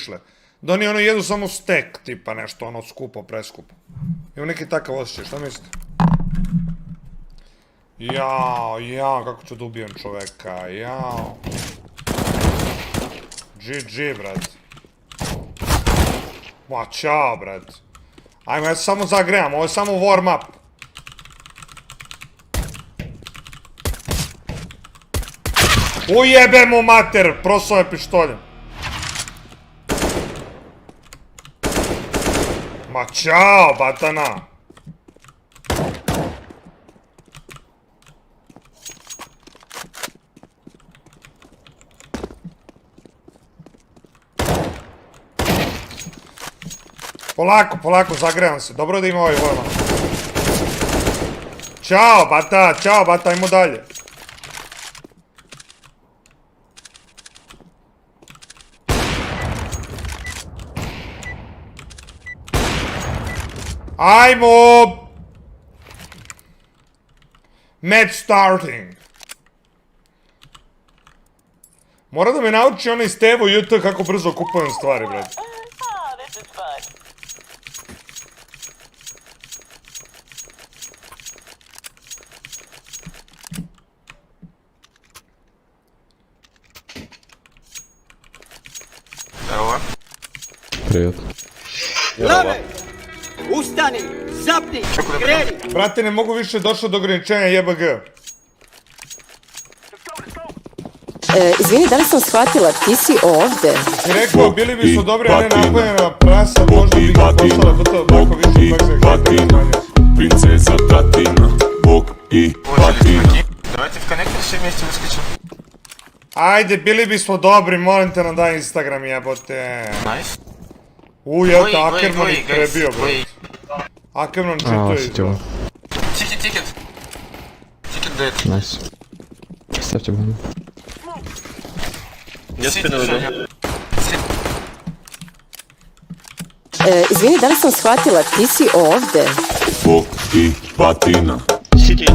prišle. Da oni ono jedu samo stek, tipa nešto ono skupo, preskupo. Imam neki takav osjećaj, šta mislite? Jao, kako ću da ubijem čoveka, jao. GG, brat. Ma, čao, brat. Ajmo, ja se samo zagrejam, ovo je samo warm up. Ujebe mu mater, prosao je pištoljem. Ma čao, batana. Polako, zagrejam se. Dobro da ima ovaj vojman. Ćao, bata, ajmo dalje. Ajmo! Match starting. Mora da me nauči onaj Stevo JT kako brzo kupujem stvari, brate. Evo. Привет. Lave! Ustani! Zapni! Kreni! Brate, ne mogu više, došlo do ograničenja JBG. Izvini, da li sam shvatila, ti si ovde? Ti rekao, bili bi su dobri, a ne napojena prasa, možda bi ga poslala tako više od 20 hektara. Принцесса Татина, Бог и Патина. Давайте в коннектор все вместе выскочим. Ajde, bili bismo dobri, molim te na daj Instagram, jebote. Найс. Evo te, Ackerman ih prebio, bro. Ackerman А, čito сетево. Тикет. Тикет дед. Найс. Ставьте бомбу. Я спину иду. Izvini, da li sam shvatila, ti si ovde? Бог и Патина.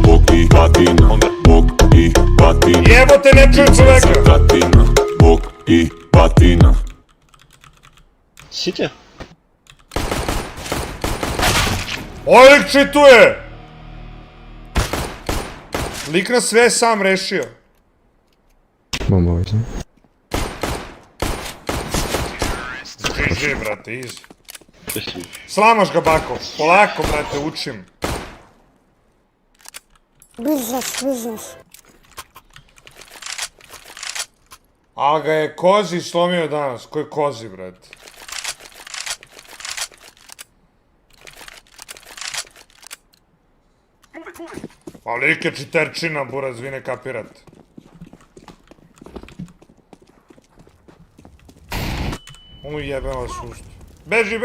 Бог и Патина. Бог и Патина. Jebote, ne čujem čoveka! Принцесса Татина, Бог и Патина. Сити? Ovaj lik čituje! Lik nas sve sam rešio. Бомба возьми. GG, brate, easy. Slamaš ga, bako. Polako, brate, učim. Business. A ga je Kozi slomio danas. Ko je Kozi, brate? A lik je čiterčina, buraz, vi ne kapirate. Jebem vas usto. Beži!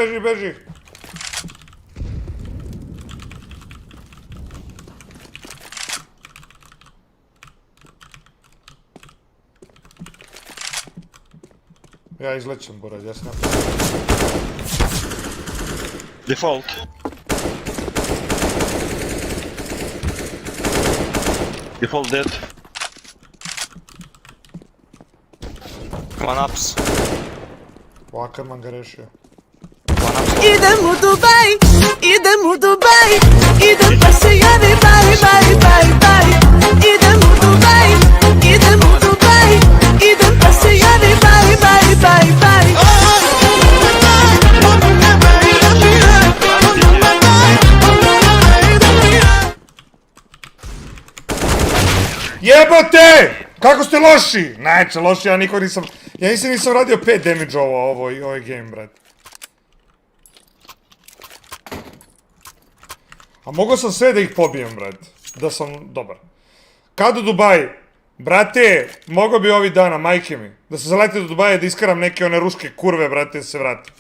Ja izlećem, buraz, ja se napravim. Дефолт. Дефолт dead. One ups. Ackerman ga rešio. Idem u Dubaj, idem pa se javi, baj. Idem u Dubaj, idem pa se javi, baj. Jebote! Kako ste loši? Najče loši, ja niko nisam... Ja nisam radio 5 damage ovaj game, brate. A mogao sam sve da ih pobijem, brate. Da sam dobar. Kad u Dubaji? Brate, mogao bi ovih dana, majke mi. Da se zaleti do Dubaja da iskaram neke one ruske kurve, brate, da se vrati.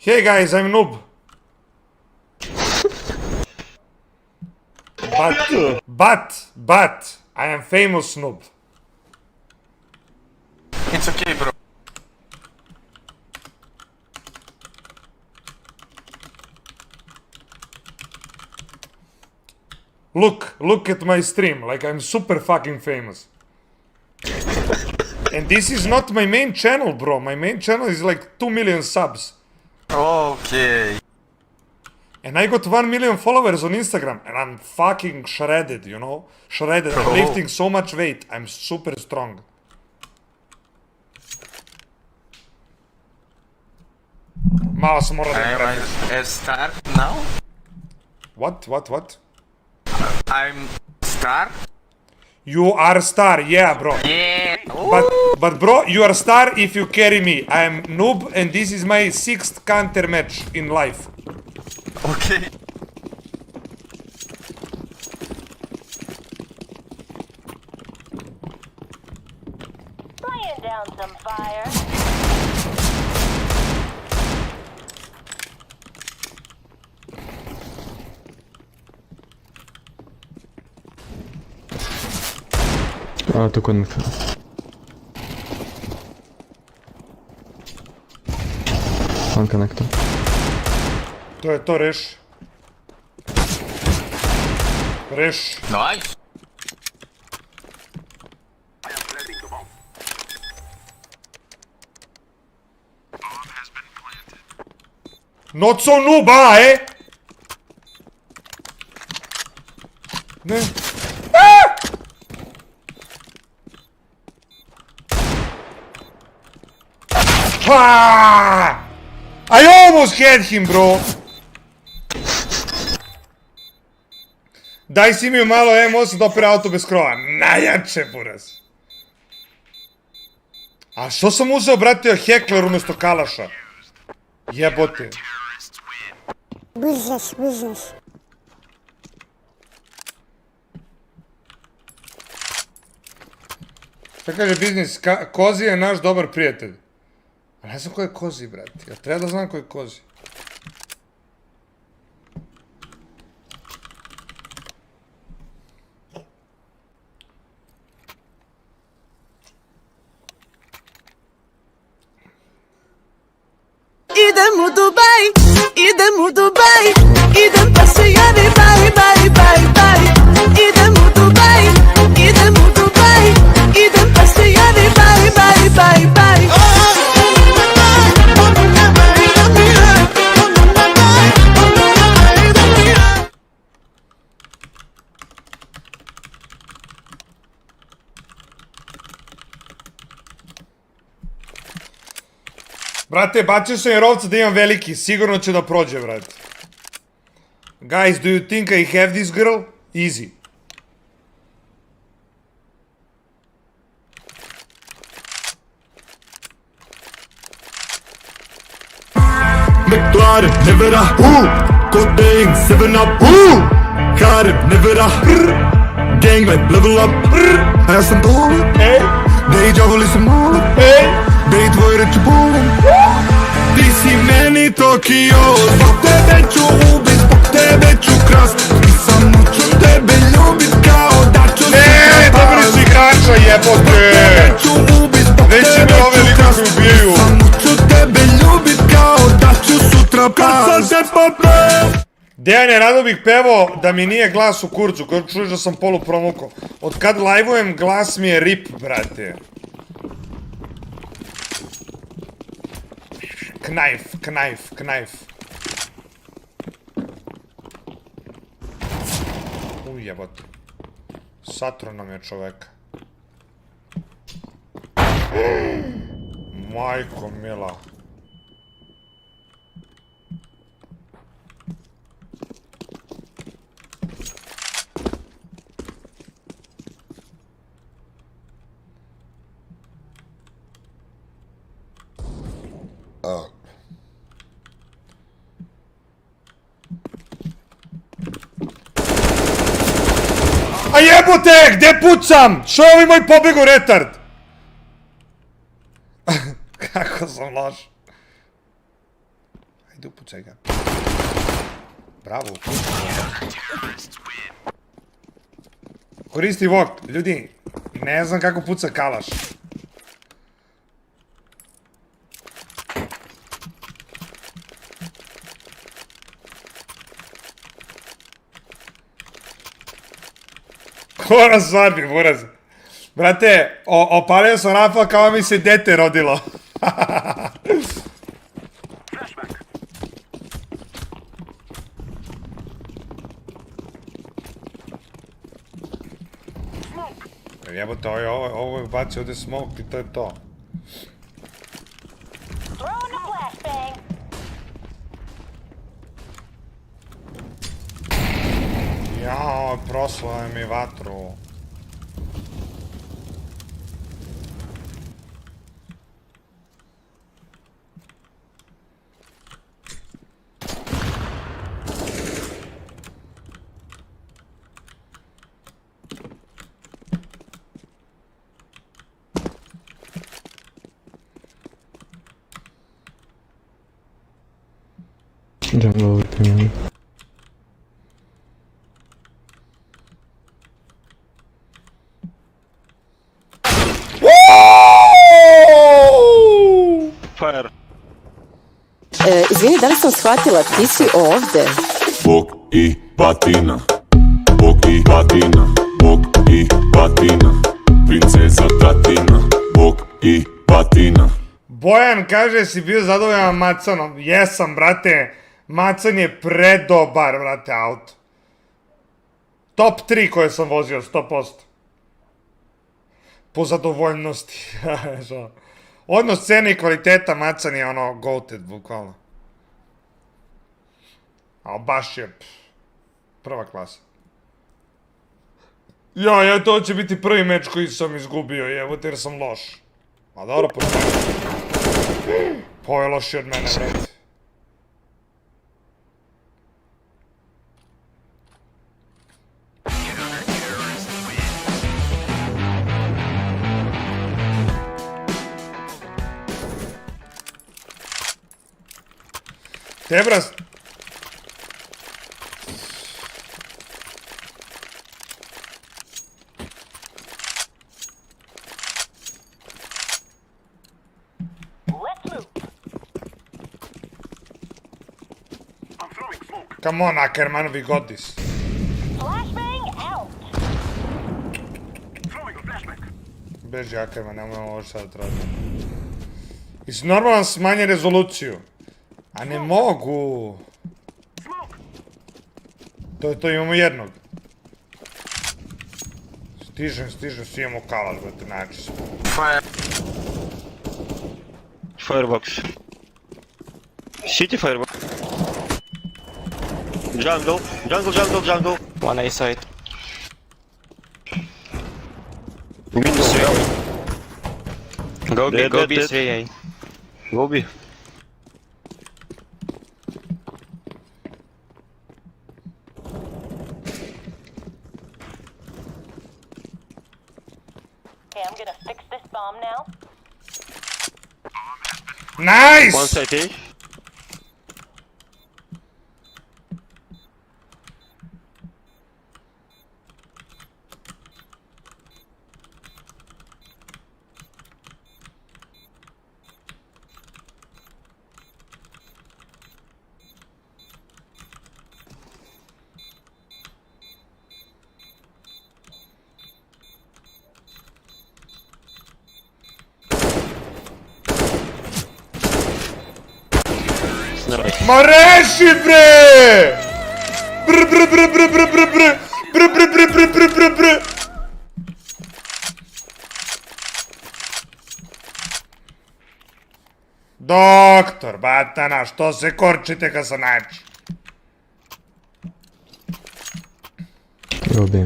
Hey guys, I'm noob. But, I am famous noob. It's okay, bro. Look at my stream. Like, I'm super fucking famous. And this is not my main channel, bro. My main channel is like 2 million subs. Okay. And I got 1 million followers on Instagram. And I'm fucking shredded, you know? Shredded. I'm lifting so much weight. I'm super strong. Malo sam morao da Am prepiš. I a star now? What? I'm star? You are star, yeah, bro. Yeah. But bro, you are star if you carry me. I am noob and this is my 6th counter match in life. Okay. Laying down some fire. Tu konektor. One konektor. To je to, reš. Reš. Nice. Not so noob, eh? Ne. Ah! I almost had him, bro. Daj si mi malo M8 da opere auto bez krova. Najjače, buraz. A što sam uzeo, brate, hekler umjesto kalaša? Jebote. Business. Šta kaže biznis? Kozi je naš dobar prijatelj. A ne znam ko je Kozi, brate. Ja treba da znam ko je Kozi. Idem u Dubai, idem pa se javi, baj. Idem u Dubai, idem pa se javi, baj. Brate, bacio sam je rovca da imam veliki, sigurno će da prođe, brate. Guys, do you think I have this girl? Easy. McLaren, nevera, codeine, 7-up, Karim, nevera, gang like level up, ja sam dolar, Deja voli se malo, Dej tvoj reći bolom, ti si meni Tokio, zbog tebe ću ubit, zbog tebe ću krast, i samo ću tebe ljubit kao da ću se Dobri si kača, jebote! ću ubit, zbog Neće tebe me ove ću lika krast, koji ubijaju. samo ću tebe ljubit kao da ću sutra kad sam te popeo. Dejane, rado bih pevao da mi nije glas u kurcu, koji čuješ da sam polu promukao. Od kad live-ujem, glas mi je rip, brate. Knife. Ujebote. Satro nam je čoveka. Majko mila. A jebote, gdje pucam? Što je ovaj moj pobjegu retard? Kako sam loš. Ajde upucaj ga. Bravo, upucaj ga. Koristi vok, ljudi, ne znam kako puca kalaš. Moram svadbi, buraz. Brate, opalio sam rafal kao mi se dete rodilo. Jebote, ovo je bacio ovdje smoke i to je to. Jao, proslao mi vatru. Jungle opinion. Fire. Izvini, da li sam shvatila, ti si ovde? Bok i batina. Bok i batina. Bok i batina. Princeza tatina. Bok i batina. Bojan kaže si bio zadovoljan Macanom. Jesam, brate. Macan je predobar, brate, auto. Top 3 koje sam vozio, 100%. Po zadovoljnosti. Odnos cene i kvaliteta Macan je ono goated, bukvalno. A baš je prva klasa. Ja, to će biti prvi meč koji sam izgubio, jebote, jer sam loš. A dobro, po je loši od mene, brate. Tebras... Come on, Ackerman, we got this. Beži, Ackerman, nemoj ovo sad raditi. Jesi normalan smanje rezoluciju? A ne mogu. To imamo jednog. Stižem, svi imamo kalaš, brate, naći se. Fire. Firebox. City firebox. Jungle. One A side. Windows. Go B, Dead, go dead, B, dead. 3A. Lobby. Okay, I'm gonna fix this bomb now. Nice! One side A. Ma reši, bre! Brr. Doktor, batana, što se korčite kad sam naći? Go B.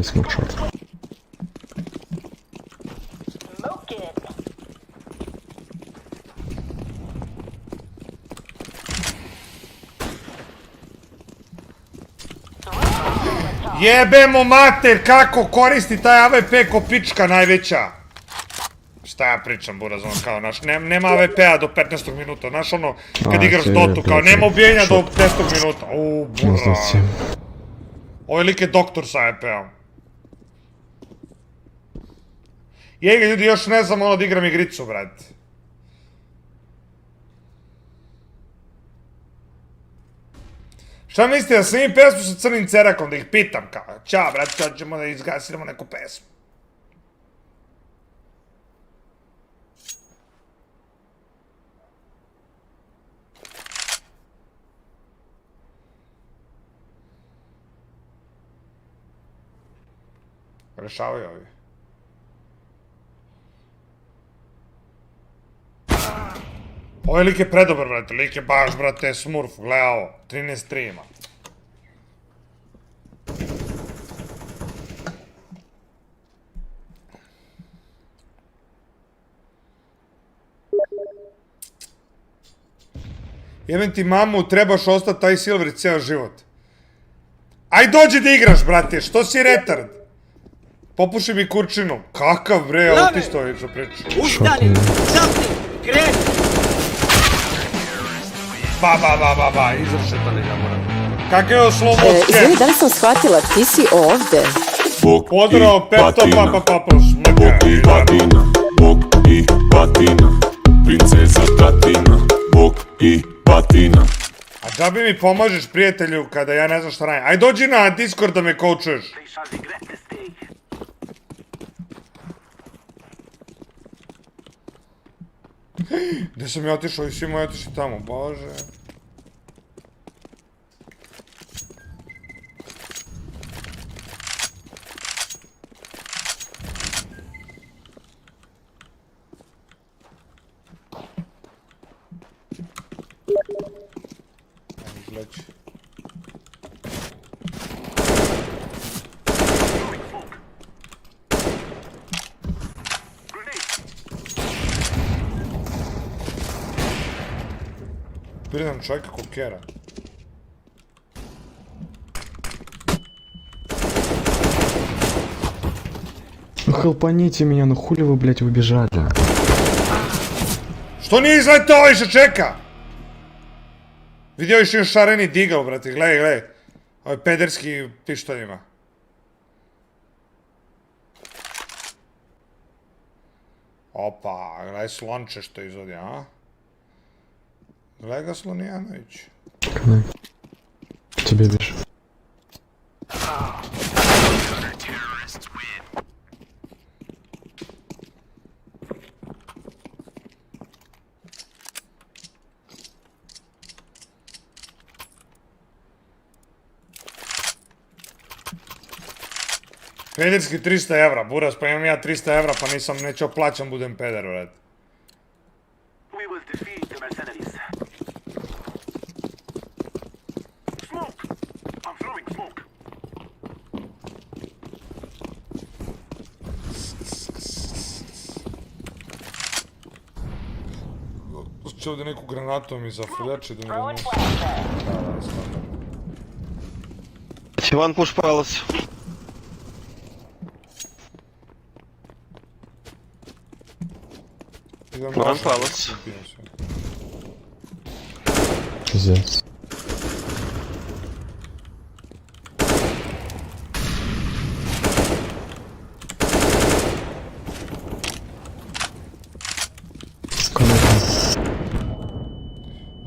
I smoke shot. Smoke it. Jebemo mater, kako koristi taj AWP ko pička najveća. Šta ja pričam, buraz, ono kao, naš, nema AWP-a do 15. minuta, znaš ono, kad igraš Dotu, kao, nema ubijenja do 10. minuta. Buraz. Ovaj lik je doktor sa AWP-om. Jega, ljudi, još ne znam ono da igram igricu, brate. Šta mislite, da snimim pesmu sa Crnim Cerakom, da ih pitam kao, ćao brat, sad ćemo da izgasimo neku pesmu. Rešavaju ovi. Ovaj lik je predobar, brate, lik je baš, brate, smurf, gledaj ovo, 13-3 ima. Jebem ti mamu, trebaš ostati taj Silver cijel život. Aj dođi da igraš, brate, što si retard? Popuši mi kurčinu. Kakav bre, autista ovaj što priča. Ustani, zapni, kreni. Ba, izvršeta li ga moram. Kakav je ovo slow mo Izvini, da li sam shvatila, ti si ovde? Pozdrav, Peto, papuš. Bog i batina, Bog i batina, princeza Tatina, Bog i batina. A džabi mi pomažeš, prijatelju, kada ja ne znam šta radim. Aj dođi na Discord da me coachuješ. Gde sam ja otišao i svi moji otišli tamo, bože. Izleći. Pridam čovjeka kokera. Ну хелпаните меня, ну хули вы, блядь, убежали? Što nije izletao više čeka? Vidio još još šareni digao, brate, gledaj. Ovaj pederski pištoljima. Opa, gledaj slonče što izvodi, a? Gledaj ga Slonjanović. Когда? Тебе вижу. Pederski 300 evra, buras, pa imam ja 300 evra, pa nisam, neću plaćam, budem peder, brate. Će ovdje neku granatu mi zafuljači da mi Throwing donosi. flashbang. One push palace. One palace. Пиздец.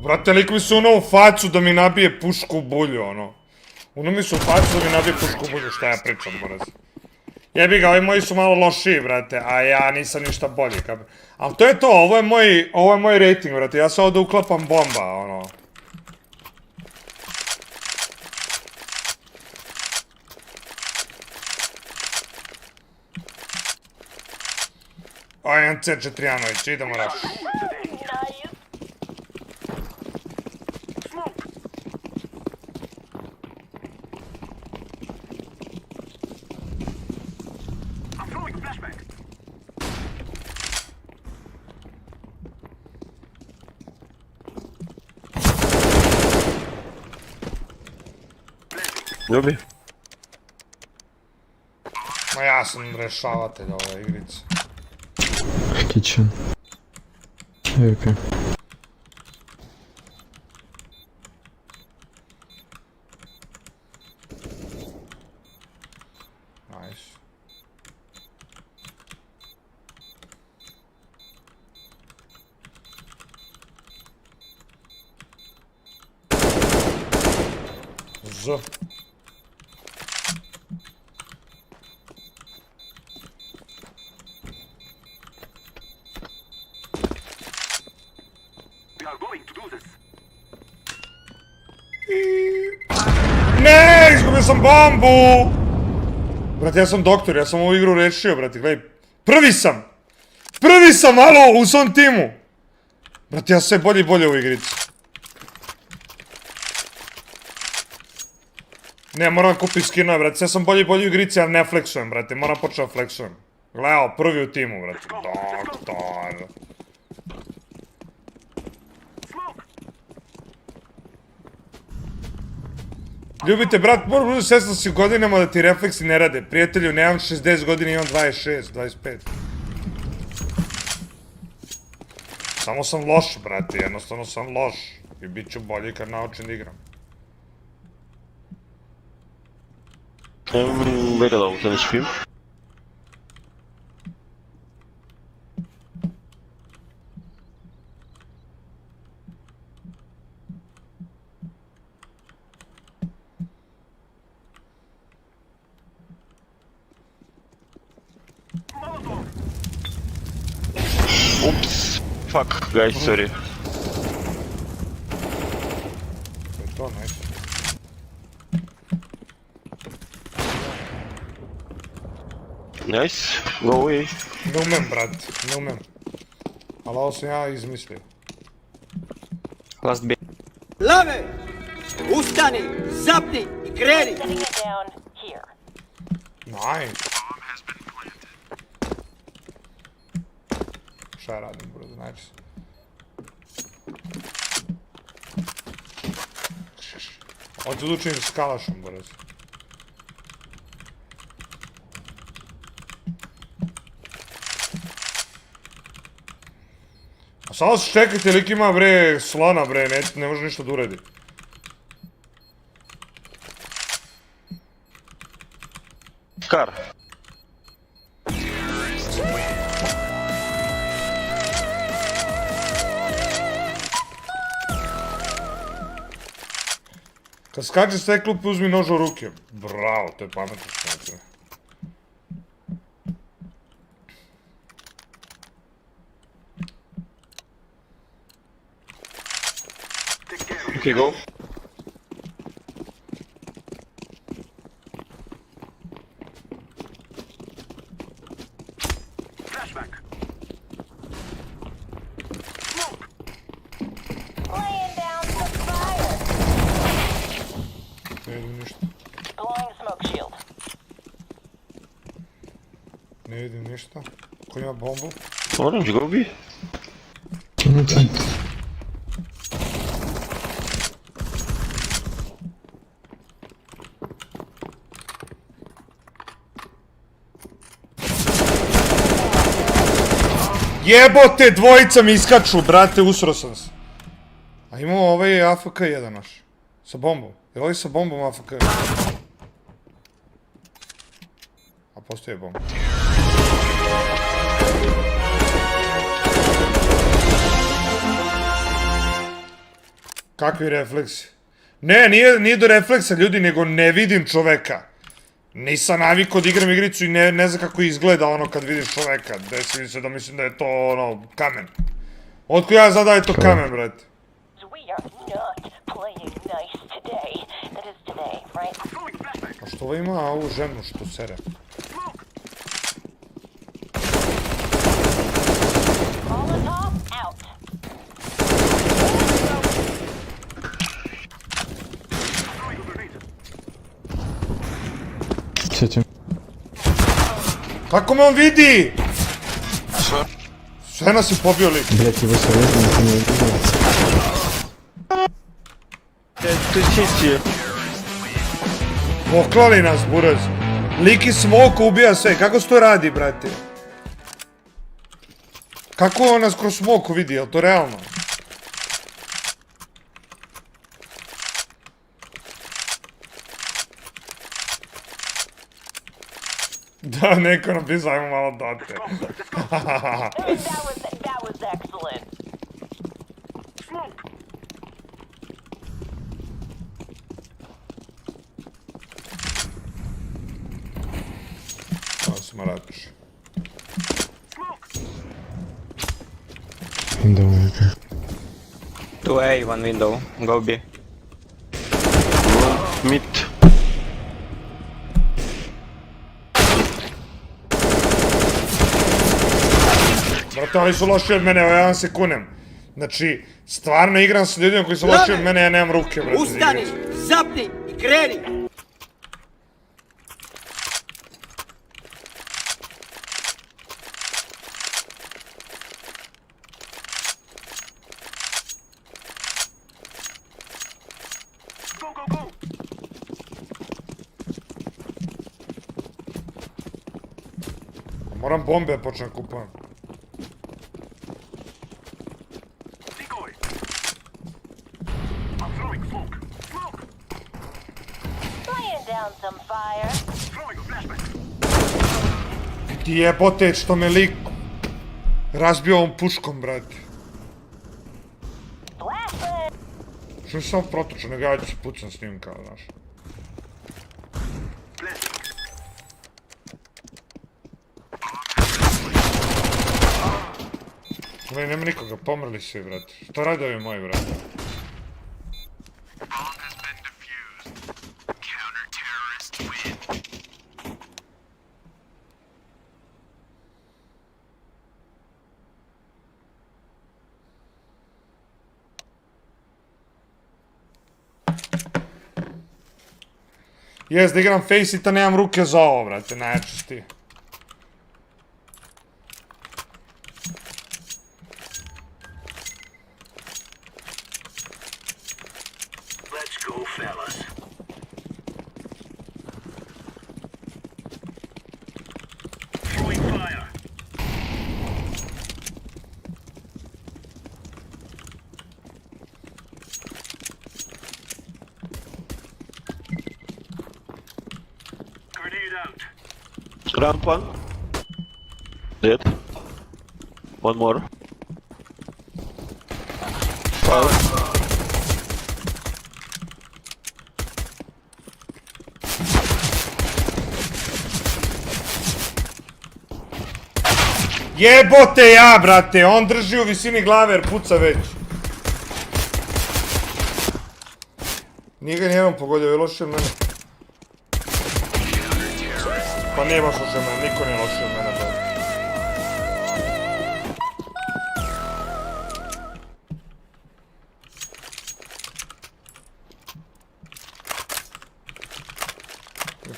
Brate, lik mi se uno u facu da mi nabije pušku u bulju, ono. Uno mi se u facu da mi nabije pušku u bulju, šta ja pričam, moraz. Jebi ga, ovi moji su malo lošiji, brate, a ja nisam ništa bolji, ali to je to, ovo je moj rating, brate, ja se ovdje uklapam bomba, ono. Ovo je MC Četrijanović, idemo raš. Nice. Ljubi. Ma ja sam rešavatelj ove igrice. Kitchen. Okay. Nice. Z. Ne, izgubio sam bombu! Brate, ja sam doktor, ja sam ovu igru rešio, brate, gledaj. Prvi sam! Prvi sam, alo, u svom timu! Brate, ja sam sve bolje i bolje u igrici. Ne, moram kupiti skinove, brate, ja sam bolje i bolje u igrici, ja ne flexujem, brate, moram početi da flexujem. Gledao, prvi u timu, brate. Doktor. Ljubite, brat, moram budu 16 godinama da ti refleksi ne rade. Prijatelju, nemam 60 godina, imam 26, 25. Samo sam loš, brate, jednostavno sam loš. I bit ću bolji kad naučim da igram. Mega low, ten HP. Oops. Fuck, guys, sorry. To je to, nice. Nice. Go away. Ne umem, brat, ne umem. Ali ovo sam ja izmislio. Last B. Lave! Ustani, zapni i kreni! Setting it down here. Nice. Šta ja radim, brzo, nice. Hoću da učim s kalašom, brzo. A samo se čekajte, lik ima bre slona bre, ne može ništa da uredi. Car. Kad skače s te klupe, uzmi nož u ruke. Bravo, to je pametno što je. Okay, go. Laying down some fire. Ne vidim ništa. Blowing a smoke shield. Ne vidim ništa. Ko ima bombu? Orange, go B. Jebote, dvojica mi iskaču, brate, usro sam se. A imamo ovaj AFK jedan naš. Sa bombom. Je li ovaj sa bombom AFK? A postoje bomba. Kakvi refleksi? Ne, nije do refleksa ljudi, nego ne vidim čoveka. Nisam navikao da igram igricu i ne znam kako izgleda ono kad vidiš čoveka. Desi mi se da mislim da je to ono kamen. Otko ja zada je to kamen, brate. We are not playing nice today. That is today, right? A što ovo ima ovu ženu što sere? Molotov out. City. Kako me on vidi? Sve nas je pobio lik. Блять, его советую, никто не увидел. Ты чисти. Poklali nas, buraz. Lik iz smoka ubija sve. Kako se to radi, brate? Kako on nas kroz smoku vidi? Je li to realno? Da, neko napisao, ajmo malo date. That was excellent. smarač. Window, okay. 2A, one window. Go B. Mid. Brate, oni su loši od mene, evo ja vam se kunem. Znači, stvarno igram sa ljudima koji su loši od mene, ja nemam ruke, brate, za Ustani, igrat. zapni i kreni! Moram bombe da počnem kupujem. Laying down some fire. Ti jebote što me lik razbio ovom puškom, brate. Flashlight. Što mi samo protoču, nego ja ću se pucam s njim kao, znaš. Ne, nema nikoga, pomrli svi, brate. Što rade ovi moji, brate? Jes, da igram face it, a nemam ruke za ovo, brate, najjače si ti. Ramp one. Dead. One more. Jebote ja, brate, on drži u visini glave jer puca već. Nije ga nijedan pogodio, je lošio od mene. Pa nije baš lošio od mene, niko nije lošio od mene, brate.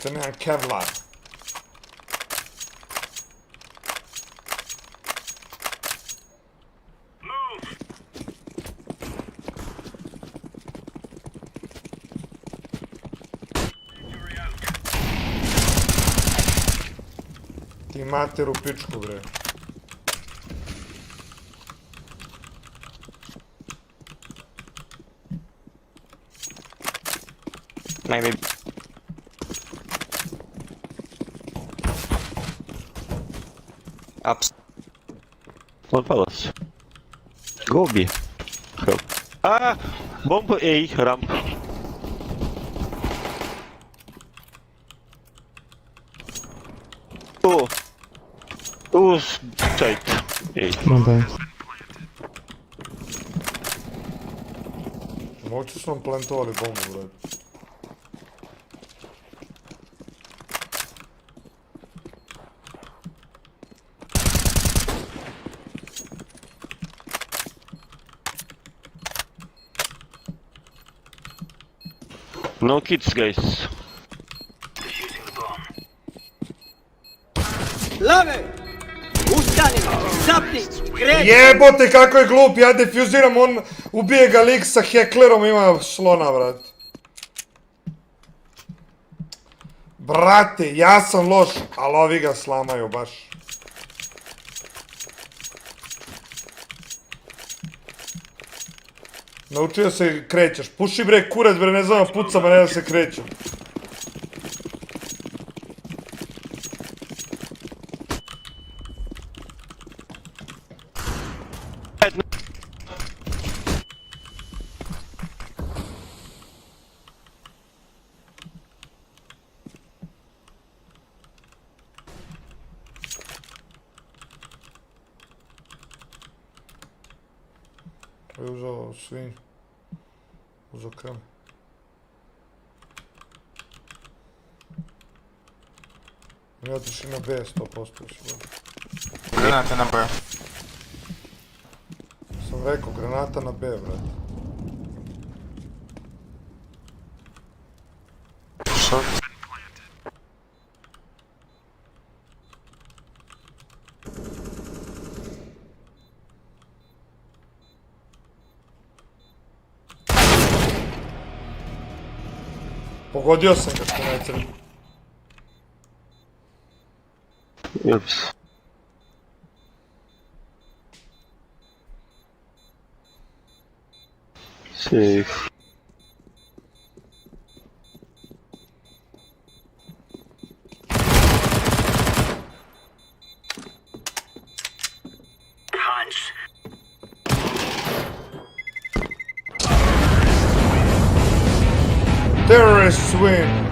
To nemam Kevlar. Ti mater u pičku, bre. Maybe. Ups. One palace. Go B. Help. Ah! Bomb A, ramp. Oh. Oh, tight. A. One by. Moći su nam plantovali bombu, brate. No kids, guys. Lave! Ustani, zapni i kreni! Jebote kako je glup, ja defuziram, on ubije ga lik sa heklerom, ima slona, brate. Brate, ja sam loš, ali ovi ga slamaju baš. Naučio se krećeš, puši bre kurac bre, ne znam pucam, a ne da se krećem. Je uzao svinju. Uzao kreme. Mi otišli na B 100% još. Granate na B. Sam rekao, granata na B, brate. Short. Pogodio sam ga što ne crni. Ups. Safe. Terrorists win!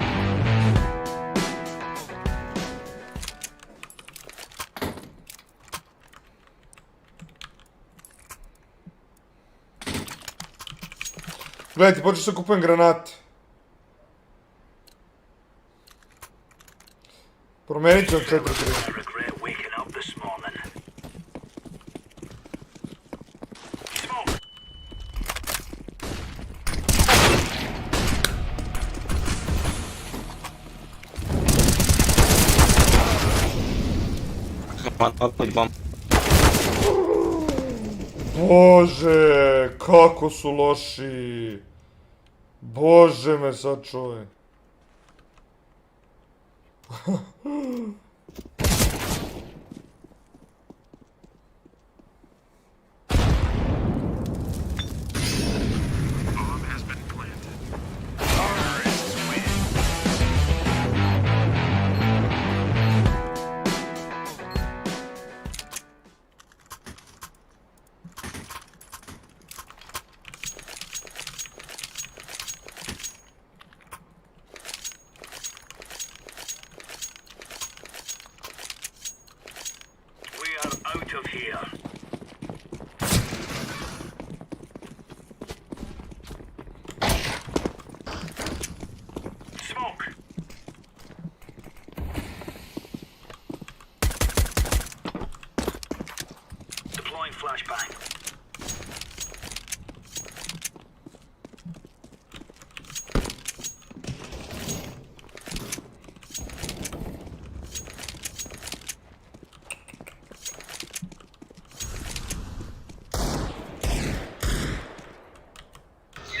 Gledajte, počeo sam kupujem granate. Promenit ću 4-3. One output bomb. Bože, kako su loši. Bože me sačuvaj.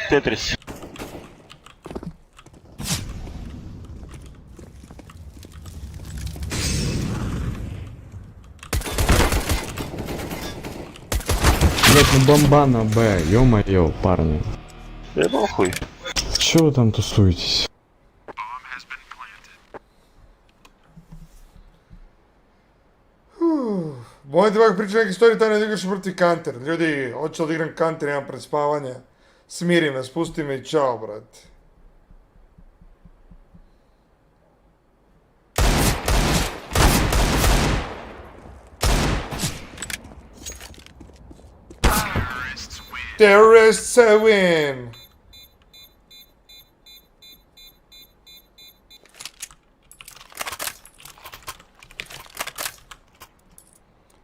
Tetris. Блять, ну бомба на Б, ё-моё, парни. Да похуй. Чё вы там тусуетесь? Molim te ovak priča neki story time da igraš protiv Counter. Ljudi, hoću da igram Counter, imam pred spavanje. Smiri me, spusti me i čao, brate. Terrorists win!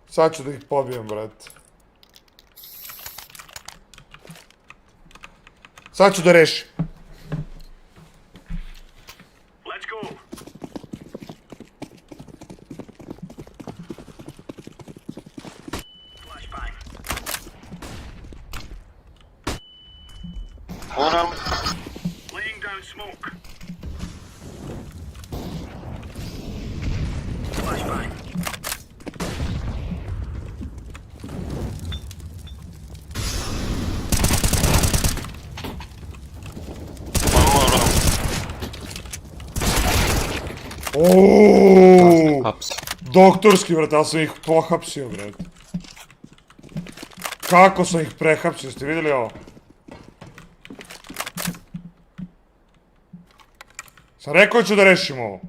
Sad ću da ih pobijem, brate. Sad ću da rešim. Oooo, doktorski, brate, ali sam ih pohapsio, brate. Kako sam ih prehapsio, ste vidjeli ovo? Sam rekao ću da rešim ovo.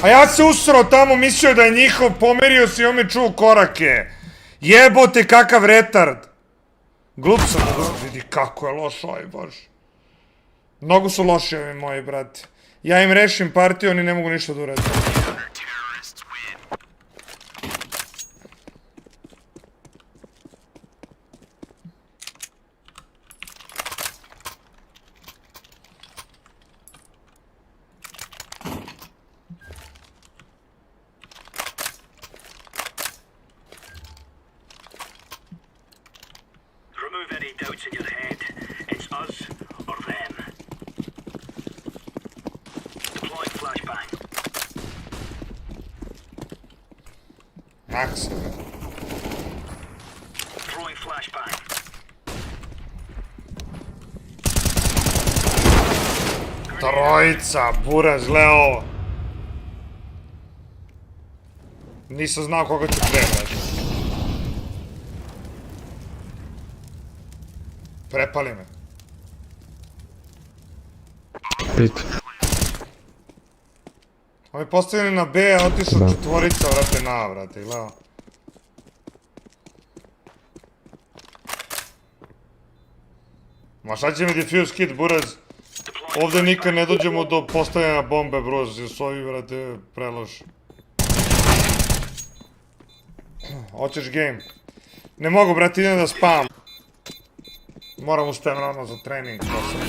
A ja se usrao tamo, mislio da je njihov, pomerio se i on me čuo korake. Jebote, kakav retard. Glup sam, vidi kako je loš ovaj, bož. Mnogo su loši ovi moji, brate. Ja im rešim partiju, oni ne mogu ništa da urade. Remove any doubts in your head. It's us or them. Deploying flashbang. Max, bre. Throwing flashbang. Trojica, buraz, gle ovo. Nisam znao koga ću trebati. Prepali me. Pit. Oni postavili na B, a otišao Da. četvorica, vrate, na, vrate, gledao. Ma šta će mi defuse kit, buraz? Ovdje nikad ne dođemo do postavljanja bombe, bruz, jer su ovi, vrate, preloši. Hoćeš game? Ne mogu, brate, idem da spam. Moram ustajem rano za trening, to sam.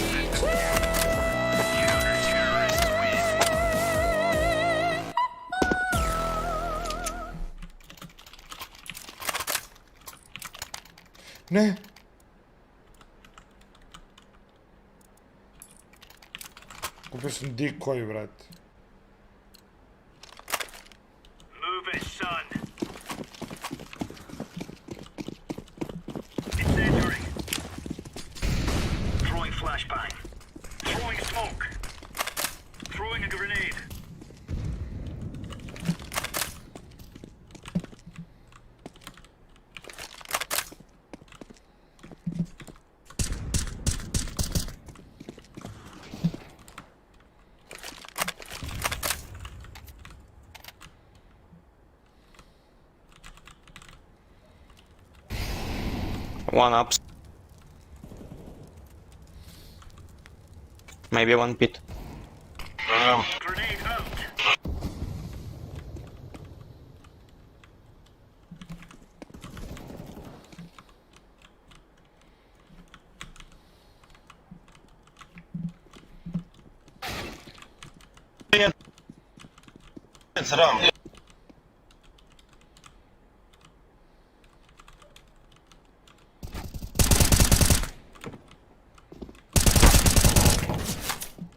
Ne. Kupio sam decoy, brate. Move it, son. Incendiary. Throwing flashbang. Throwing smoke. Throwing a grenade. One up. Maybe one pit. Grenade out.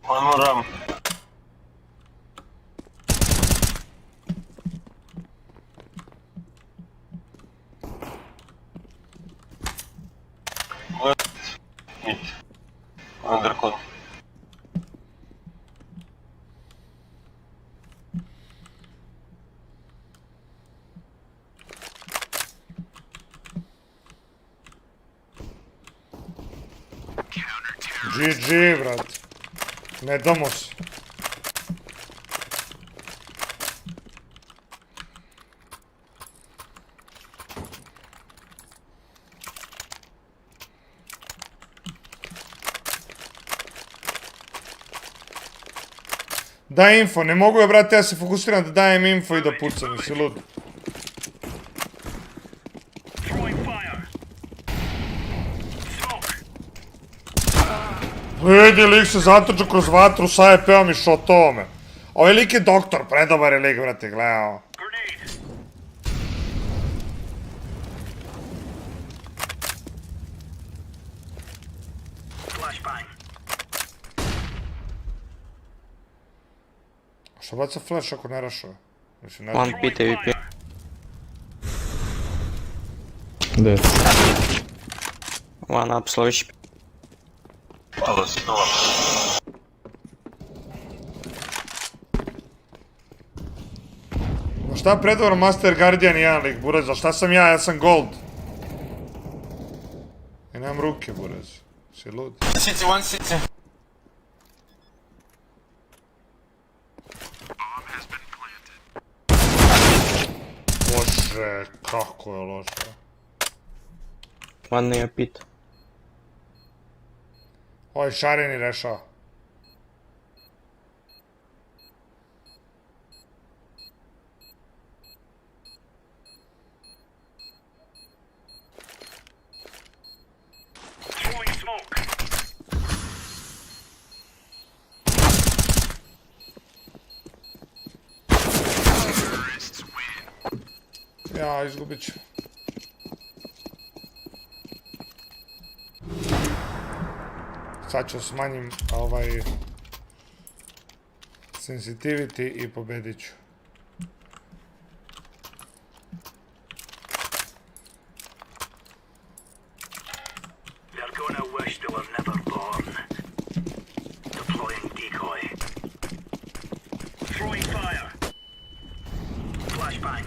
One more ram. West. Mid. Undercon. GG, brate. Ne damo se. Daj info, ne mogu ja, brate, ja se fokusiram da dajem info i da pucam, jesi lud. Throwing fire. Smoke. Vidi, lik se zatrču kroz vatru sa EP-om i šotovo me. Ovaj lik je doktor, predobar je lik, brate, gledao. Grenade. Flashbang. Što baca flash ako ne rašuje? Mislim, ne One pit AVP. Dead. One up, slow HP. Ma šta predobar Master Guardian i jedan lik, burez, a šta sam ja? Ja sam gold. I nemam ruke, burez. Si lud. City, one city. Bože, kako je loše. One near pit. Ovaj šareni rešava. Ja, izgubit ću. Sad ću smanjim sensitivity i pobedit ću. They're gonna wish they were never born. Deploying decoy. Throwing fire. Flashbang.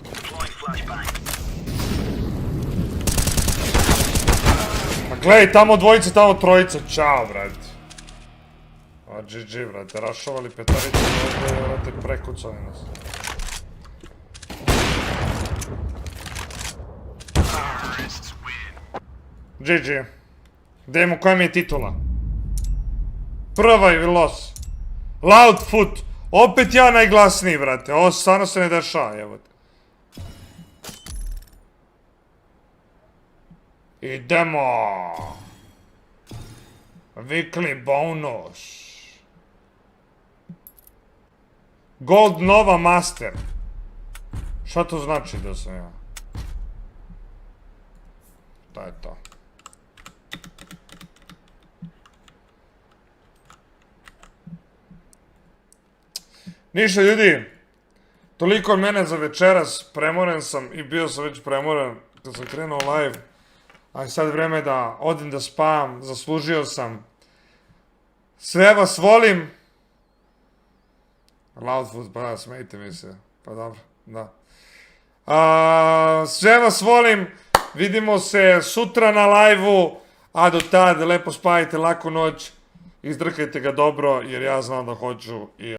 Deploying flashbang. Ma gledaj, tamo dvojica, tamo trojica. Ćao, brate. A GG, brate. Rašovali petaricu, brate, prekucali nas. GG. Dajmo, koja mi je titula? Prva je los. Loudfoot. Opet ja najglasniji, brate. Ovo stvarno se ne dešava, jebote. Idemo. Weekly bonus. Gold Nova Master. Šta to znači da sam ja? Šta je to? Ništa, ljudi. Toliko od mene za večeras. Premoren sam i bio sam već premoren kad sam krenuo live. A sad vreme da odem da spavam. Zaslužio sam. Sve vas volim. Loudfoot, pa da, smejte mi se. Pa dobro, da. Sve vas volim. Vidimo se sutra na live-u. A do tad, lepo spavajte, laku noć. Izdrkajte ga dobro, jer ja znam da hoću i...